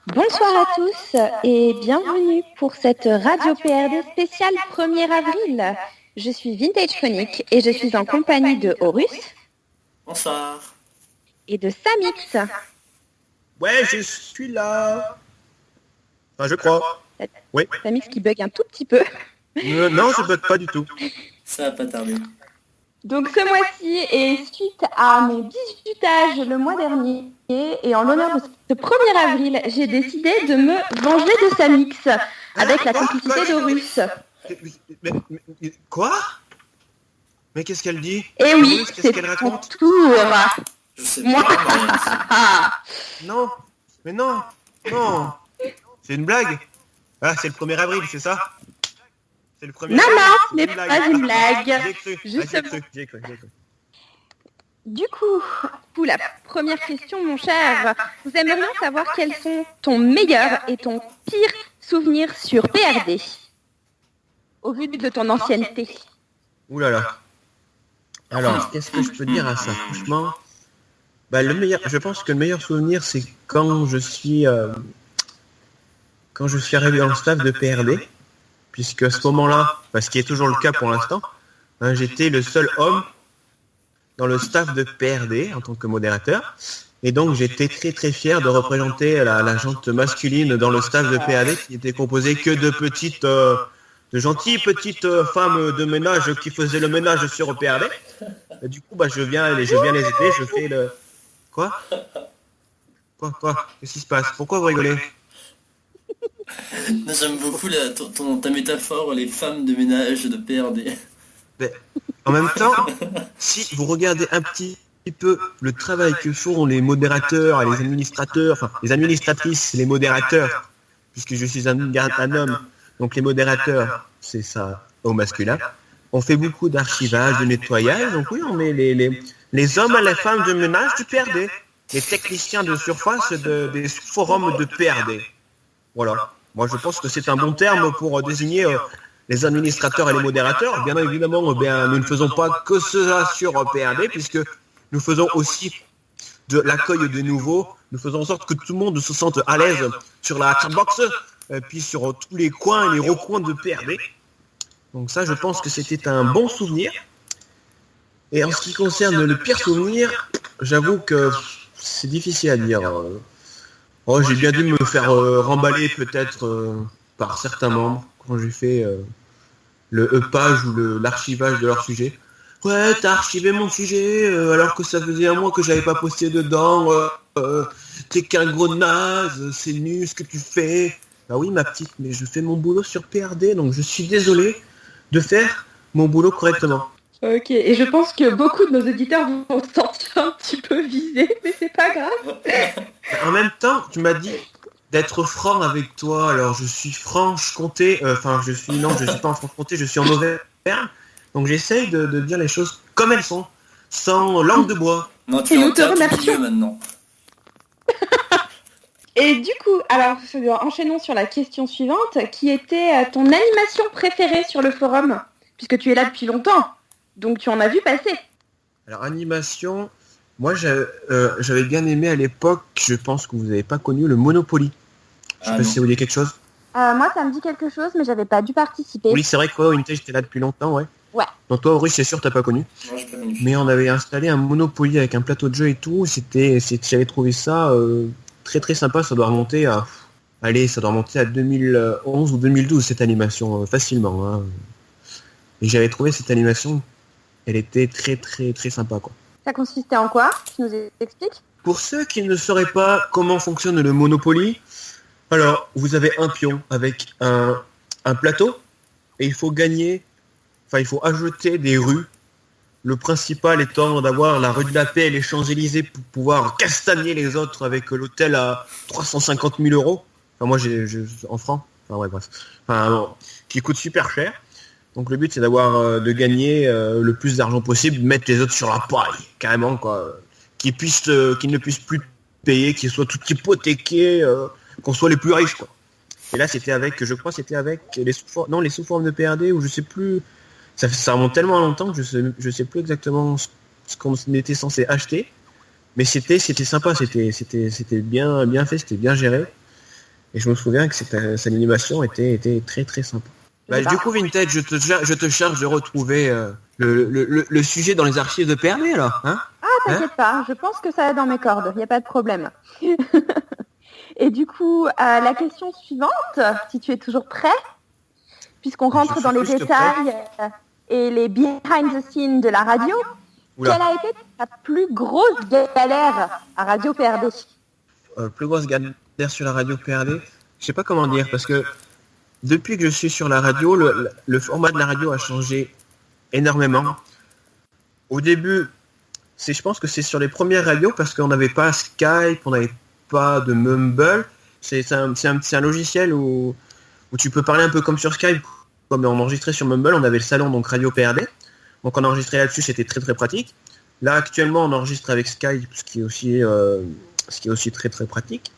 Bonsoir à tous et bienvenue pour cette radio PRD spéciale 1er avril. Je suis Vintage Phonic et je suis en compagnie de Horus. Bonsoir. Et de Samix. Ouais, je suis là. Enfin, je crois. Oui. Samix qui bug un tout petit peu. Non, je bug pas du tout. Ça va pas tarder. Donc ce mois-ci, et suite à mon bisutage le mois dernier, et en l'honneur de ce 1er avril, j'ai décidé de me venger de Samix, avec la complicité d'Horus. Mais quoi? Mais qu'est-ce qu'elle dit? Eh oui, Qu'est-ce c'est qu'elle ton raconte? tour. Je sais Moi. pas, Non, mais non. C'est une blague. Ah, c'est le 1er avril, c'est ça? C'est le 1er Non, avril, non, c'est ce n'est pas une blague. J'ai cru. Du coup, pour la première question, mon cher, nous aimerions savoir quels sont ton meilleur et ton pire souvenir sur PRD, au vu de ton ancienneté. Ouh là là. Alors, qu'est-ce que je peux dire à ça? Franchement, je pense que le meilleur souvenir, c'est quand je suis arrivé dans le staff de PRD, puisque à ce moment-là, ce qui est toujours le cas pour l'instant, j'étais le seul homme dans le staff de PRD en tant que modérateur, et donc j'étais très très fier de représenter la gente masculine dans le staff de PRD, qui était composé que de gentilles petites femmes de ménage qui faisaient le ménage sur PRD. Et du coup, je viens les aider, je fais le... Quoi? Qu'est-ce qui se passe? Pourquoi vous rigolez? J'aime beaucoup ta métaphore, les femmes de ménage de PRD. Mais, en même temps, si vous regardez un petit peu le travail que font les modérateurs et les administrateurs, enfin les administratrices, les modérateurs, puisque je suis un homme, donc les modérateurs, c'est ça au masculin. On fait beaucoup d'archivage, de nettoyage, donc oui, on met les hommes et les femmes de ménage du PRD, les techniciens de surface des forums de PRD. Voilà. Moi, je pense que c'est un bon terme pour désigner les administrateurs et les modérateurs. Bien évidemment, nous ne faisons pas que cela sur PRD, puisque nous faisons aussi de l'accueil des nouveaux. Nous faisons en sorte que tout le monde se sente à l'aise sur la chatbox, puis sur tous les coins et les recoins de PRD. Donc ça, je pense que c'était un bon souvenir. Et en ce qui concerne le pire souvenir, j'avoue que c'est difficile à dire. J'ai bien dû me faire remballer peut-être par certains membres quand j'ai fait le upage ou l'archivage de leur sujet. Ouais, t'as archivé mon sujet alors que ça faisait un mois que j'avais pas posté dedans. T'es qu'un gros naze, c'est nul ce que tu fais. Bah oui, ma petite, mais je fais mon boulot sur PRD, donc je suis désolé de faire mon boulot correctement. Ok, et je pense que beaucoup de nos auditeurs vont se sentir un petit peu visés, mais c'est pas grave. En même temps, tu m'as dit d'être franc avec toi, alors je suis Franche-Comté, je suis pas en Franche-Comté, je suis en Auvergne, donc j'essaye de dire les choses comme elles sont, sans langue de bois. Non, tu es en terre tout milieu maintenant. Et du coup, alors enchaînons sur la question suivante, qui était ton animation préférée sur le forum, puisque tu es là depuis longtemps, donc tu en as vu passer. Alors animation, moi j'avais bien aimé à l'époque, je pense que vous n'avez pas connu le Monopoly. Je sais pas si ça vous dit quelque chose. Moi ça me dit quelque chose, mais j'avais pas dû participer. Oui, c'est vrai que Vintage j'étais là depuis longtemps, ouais. Ouais. Donc toi, Russe, c'est sûr, t'as pas connu. Non, j'ai pas connu. Mais on avait installé un Monopoly avec un plateau de jeu et tout. J'avais trouvé ça très très sympa. Ça doit remonter à 2011 ou 2012 cette animation facilement. Hein. Et j'avais trouvé cette animation, elle était très très très sympa quoi. Ça consistait en quoi? Tu nous expliques? Pour ceux qui ne sauraient pas comment fonctionne le Monopoly, alors vous avez un pion avec un plateau et il faut ajouter des rues. Le principal étant d'avoir la rue de la Paix et les Champs-Élysées pour pouvoir castagner les autres avec l'hôtel à 350 000 euros. Enfin, moi, en francs. Enfin, ouais, bref. Qui coûte super cher. Donc, le but, c'est de gagner le plus d'argent possible, mettre les autres sur la paille, carrément, quoi. Qu'ils ne puissent plus payer, qu'ils soient tout hypothéqués, qu'on soit les plus riches, quoi. Et là, c'était avec les sous-formes de PRD, ou je sais plus. Ça remonte tellement longtemps que je sais plus exactement ce qu'on était censé acheter, mais c'était sympa, c'était bien fait, c'était bien géré. Et je me souviens que cette animation était très très sympa. Bah, du coup, Vintage, je te charge de retrouver le sujet dans les archives de PRD, alors. Hein, T'inquiète pas, je pense que ça est dans mes cordes, il n'y a pas de problème. Et du coup, la question suivante, si tu es toujours prêt, puisqu'on rentre dans les détails et les behind the scenes de la radio, quelle a été ta plus grosse galère à Radio PRD? Plus grosse galère sur la radio PRD, je sais pas comment dire, parce que depuis que je suis sur la radio, le format de la radio a changé énormément. Au début, je pense que c'est sur les premières radios, parce qu'on n'avait pas Skype, on n'avait pas de Mumble. C'est un logiciel où tu peux parler un peu comme sur Skype, comme on enregistrait sur Mumble. On avait le salon, donc Radio PRD. Donc on enregistrait là-dessus, c'était très très pratique. Là actuellement, on enregistre avec Skype, ce qui est aussi très très pratique.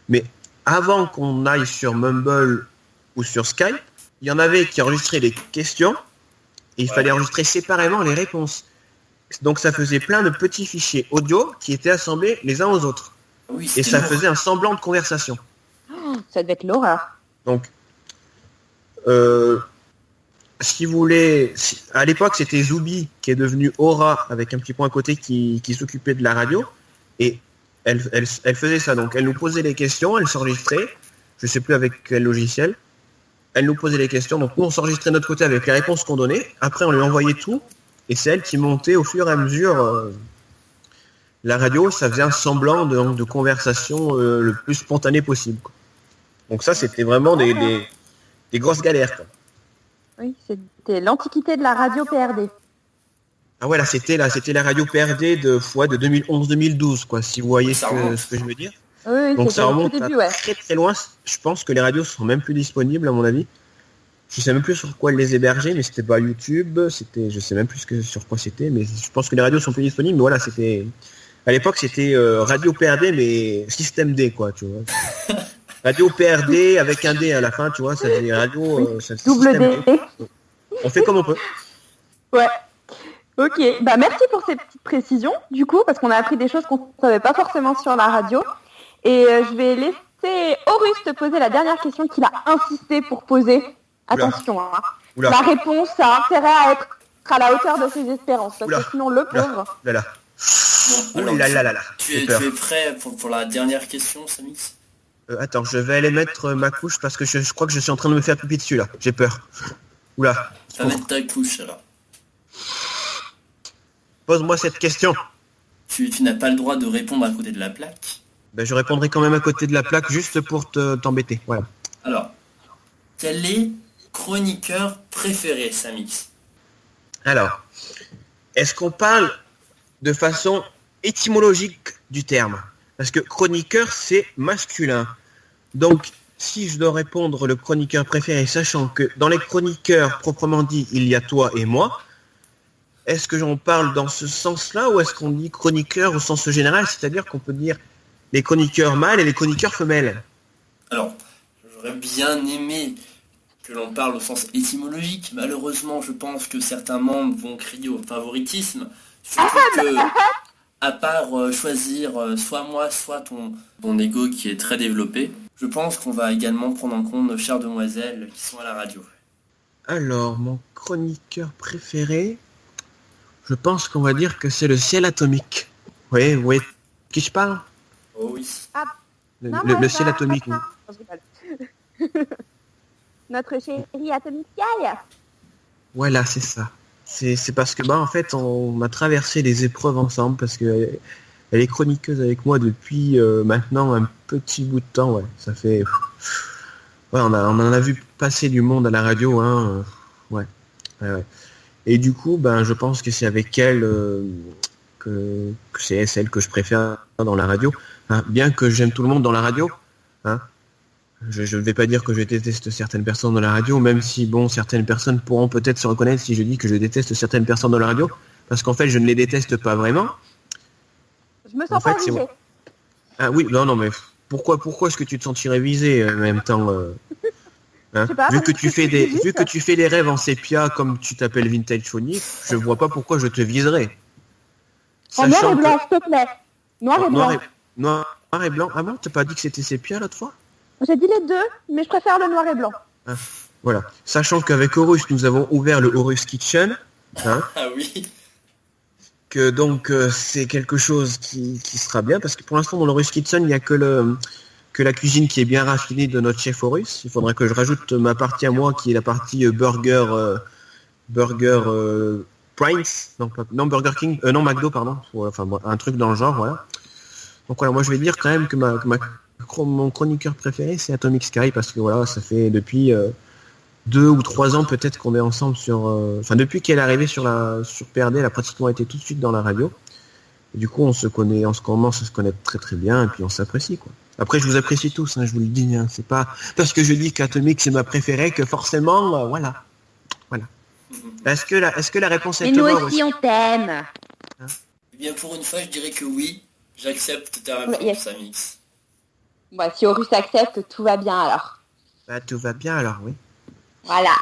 Mais avant qu'on aille sur Mumble ou sur Skype, il y en avait qui enregistraient les questions et il fallait enregistrer séparément les réponses. Donc ça faisait plein de petits fichiers audio qui étaient assemblés les uns aux autres. Oui, et ça faisait un semblant de conversation. Ça devait être l'horreur. Donc, si vous voulez, à l'époque c'était Zubi qui est devenu Aura avec un petit point à côté qui s'occupait de la radio, et elle faisait ça. Donc elle nous posait les questions, elle s'enregistrait, je sais plus avec quel logiciel, elle nous posait les questions, donc nous on s'enregistrait de notre côté avec les réponses qu'on donnait, après on lui envoyait tout, et c'est elle qui montait au fur et à mesure la radio. Ça faisait un semblant de conversation le plus spontané possible, quoi. Donc ça c'était vraiment des grosses galères, quoi. Oui, c'était l'antiquité de la radio PRD. Ah ouais, là c'était la radio PRD de 2011-2012, quoi, si vous voyez ce que je veux dire. Oui, donc ça remonte début, très très loin. Je pense que les radios sont même plus disponibles à mon avis. Je sais même plus sur quoi elles les héberger, mais c'était pas YouTube, je sais même plus sur quoi c'était, mais je pense que les radios sont plus disponibles. Mais voilà, à l'époque c'était radio PRD mais système D, quoi, tu vois. Radio PRD avec un D à la fin, tu vois, ça fait radio, ça fait double D. On fait comme on peut. Ouais. Ok, bah merci pour ces petites précisions, du coup, parce qu'on a appris des choses qu'on ne savait pas forcément sur la radio. Et je vais laisser Horus te poser la dernière question qu'il a insisté pour poser. Attention, hein. La réponse a intérêt à être à la hauteur de ses espérances, parce que sinon le pauvre... Bon, alors, tu es prêt pour la dernière question, Samix? Attends, je vais aller mettre ma couche parce que je crois que je suis en train de me faire pipi dessus là. J'ai peur. Oula. Va mettre ta couche alors. Pose-moi cette question. Tu n'as pas le droit de répondre à côté de la plaque. Ben, je répondrai quand même à côté de la plaque juste pour t'embêter. Voilà. Alors, quel est chroniqueur préféré, Samix? Alors, est-ce qu'on parle de façon étymologique du terme? Parce que chroniqueur, c'est masculin. Donc, si je dois répondre le chroniqueur préféré, sachant que dans les chroniqueurs proprement dit, il y a toi et moi, est-ce que j'en parle dans ce sens-là ou est-ce qu'on dit chroniqueur au sens général, c'est-à-dire qu'on peut dire les chroniqueurs mâles et les chroniqueurs femelles? Alors, j'aurais bien aimé que l'on parle au sens étymologique. Malheureusement, je pense que certains membres vont crier au favoritisme. Surtout que, à part choisir soit moi, soit ton ego qui est très développé, je pense qu'on va également prendre en compte nos chères demoiselles qui sont à la radio. Alors, mon chroniqueur préféré, je pense qu'on va dire que c'est le ciel atomique. Oui, oui. Qui je parle? Oh oui. Le ciel atomique. Notre chérie Atomic Sky. Voilà, c'est ça. C'est parce que en fait on a traversé les épreuves ensemble parce que elle est chroniqueuse avec moi depuis maintenant un petit bout de temps. Ouais, ça fait. Ouais, on en a vu passer du monde à la radio, hein. Ouais. Et du coup, je pense que c'est avec elle que c'est celle que je préfère dans la radio. Hein, bien que j'aime tout le monde dans la radio. Hein. Je ne vais pas dire que je déteste certaines personnes dans la radio, même si, certaines personnes pourront peut-être se reconnaître si je dis que je déteste certaines personnes dans la radio, parce qu'en fait, je ne les déteste pas vraiment. Je me sens pas visée. Ah oui, non, mais pourquoi est-ce que tu te sentirais visé en même temps hein, vu que tu fais des rêves en sépia comme tu t'appelles Vintage Phonique, je vois pas pourquoi je te viserais. En noir et blanc, s'il te plaît. Noir et blanc. Noir et blanc. Ah bon, t'as pas dit que c'était sépia l'autre fois? J'ai dit les deux, mais je préfère le noir et blanc. Voilà. Sachant qu'avec Horus, nous avons ouvert le Horus Kitchen. Hein, Ah oui. que donc c'est quelque chose qui sera bien, parce que pour l'instant, dans le Horus Kitchen, il n'y a que la cuisine qui est bien raffinée de notre chef Horus. Il faudrait que je rajoute ma partie à moi, qui est la partie burger Prince, non Burger King, non McDo pardon, enfin un truc dans le genre, voilà. Donc voilà, moi je vais dire quand même que mon chroniqueur préféré c'est Atomic Sky, parce que voilà, ça fait depuis 2 ou 3 ans peut-être qu'on est ensemble sur, enfin depuis qu'elle est arrivée sur PRD, elle a pratiquement été tout de suite dans la radio. Et du coup on commence à se connaître très très bien, et puis on s'apprécie quoi. Après je vous apprécie tous, hein, je vous le dis, hein, c'est pas parce que je dis qu'Atomic c'est ma préférée que forcément, voilà. Est-ce que la réponse est Mais nous Thomas, aussi, on t'aime. Eh bien, pour une fois, je dirais que oui. J'accepte ta réponse, Yes. Amix. Bon, si Horus accepte, tout va bien alors. Bah, tout va bien alors, oui. Voilà.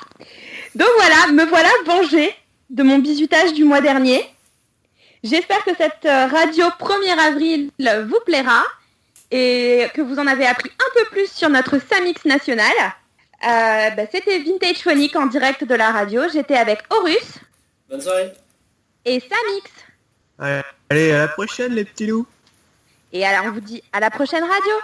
Donc voilà, me voilà vengée de mon bisutage du mois dernier. J'espère que cette radio 1er avril vous plaira et que vous en avez appris un peu plus sur notre Samix national. C'était Vintage Phonique en direct de la radio. J'étais avec Horus. Bonne soirée. Et Samix. Allez, à la prochaine les petits loups. Et alors on vous dit à la prochaine radio.